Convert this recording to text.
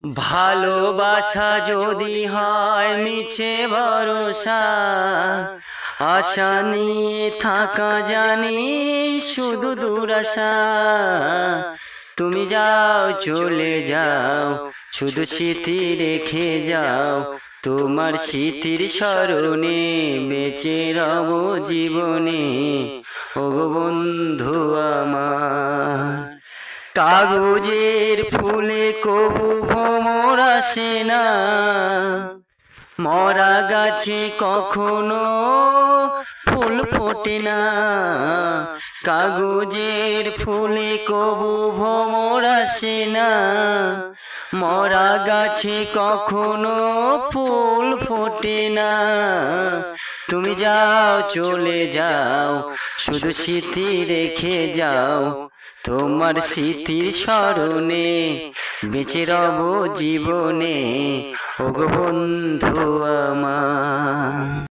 ভালোবাসা যদি হয় মিছে ভরসা, আশা নিয়ে থাকা জানি শুধু দুরাশা। তুমি যাও চলে যাও, শুধু স্মৃতি রেখে যাও, তোমার স্মৃতির স্মরণে বেঁচে রব জীবনে। ওগো বন্ধু আমার, কাগজের ফুলে কবু ভ্রমর আসে না, মরা গাছে কখনো ফুল ফোটে না। কাগজের ফুলে কবু ভ্রমর আসে না, মরা গাছে কখনো ফুল ফোটে না। তুমি যাও চলে যাও, শুধু স্মৃতি রেখে যাও, তোমার স্মৃতির স্মরণে বেঁচে রব জীবনে। ওগো বন্ধু আমার।